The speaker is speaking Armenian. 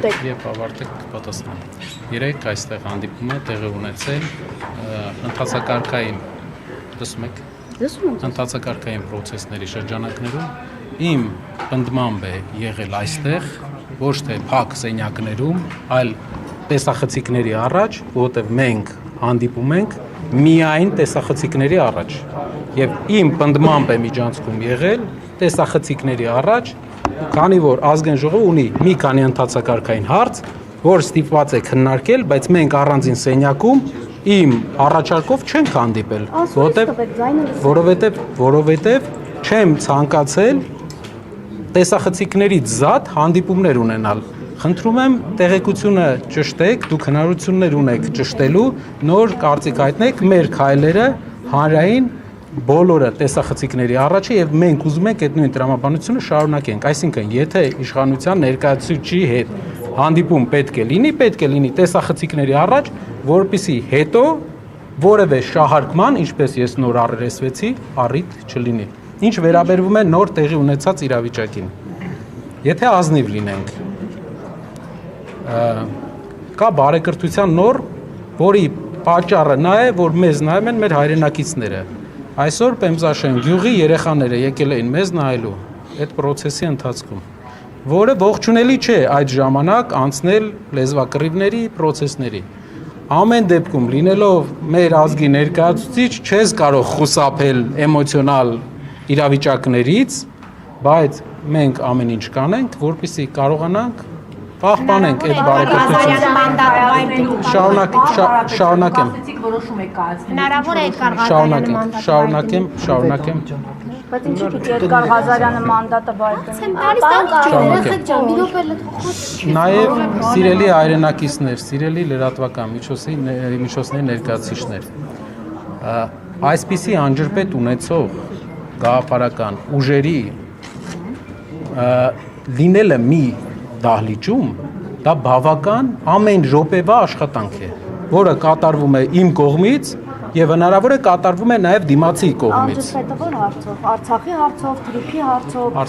Եվ ավարտեք պատասխանը։ Երեք այստեղ հանդիպում է տեղի ունեցել ընթացակարգային, լսում եք, ընթացակարգային պրոցեսների շրջանակներում իմ պնդմամբ է եղել այստեղ, ոչ թե փակ սենյակներում, այլ տեսախցիկների առաջ, որովհետև մենք հանդիպում ենք միայն տեսախցիկների առաջ։ Եվ իմ պնդմամբ է միջանցքում եղել տեսախցիկների առաջ, քանի որ ազգային ժողովը ունի մի քանի ընթացակարգային հարց, որ ստիպված է քննարկել, բայց մենք առանձին սենյակում իմ առաջարկով չենք հանդիպել, որովհետև չեմ ցանկացել տեսախցիկներից զատ հանդիպումներ ունենալ։ Խնդրում եմ տեղեկությունը ճշտեք, դուք հնարավորություններ ունեք ճշտելու, նոր կարծիք հայտնեք մեր քայլերը հանրային բոլորը տեսախցիկների առաջ է եւ մենք ուզում ենք այդ նույն տրամաբանությունը շարունակենք, այսինքն եթե իշխանության ներկայացուցիչի հետ հանդիպում պետք է լինի տեսախցիկների առաջ, որպեսզի հետո որևէ շահարկման, ինչպես ես նոր առերեսվեցի, առիթ չլինի։ Ինչ վերաբերվում է նոր տեղի ունեցած իրավիճակին։ Եթե ազնիվ լինենք, կա բարեկրթության նոր, որի պատճառը նա է, որ մեզ նայում են մեր հայրենակիցները։ Այսօր Պեմզաշեն գյուղի երեխաները եկել էին մեզ նայելու այդ process-ի ընթացքում, որը ողջունելի չէ այդ ժամանակ անցնել լեզվակռիվների process-ների։ Ամեն դեպքում լինելով մեր ազգի ներկայացուցիչ չես կարող խուսափել էմոցիոնալ իրավիճակներից, բայց մենք ամեն ինչ կանենք, որպեսզի կարողանանք պահպանենք այդ բարեկրթությունը։ Շարունակեմ։ Հնարավոր է Էդգար Շարունակեմ։ Բայց ինչի՞ պիտի Էդգար Ղազարյանը մանդատը վայելեն։ Նաև սիրելի հայրենակիցներ, սիրելի լրատվական միջոցների ներկայացուցիչներ, այսպիսի անջրպետ ունեցող գաղափարական ուժերի լինելը մի դահլիճում, դա բավական ամեն րոպեվա աշխատանք է, որը կատարվում է իմ կողմից եւ հնարավոր է կատարվում է նաեւ դիմացի կողմից։ Անջրպետը որ հարցով, Արցախի հարցով, Թրիփի հարցով։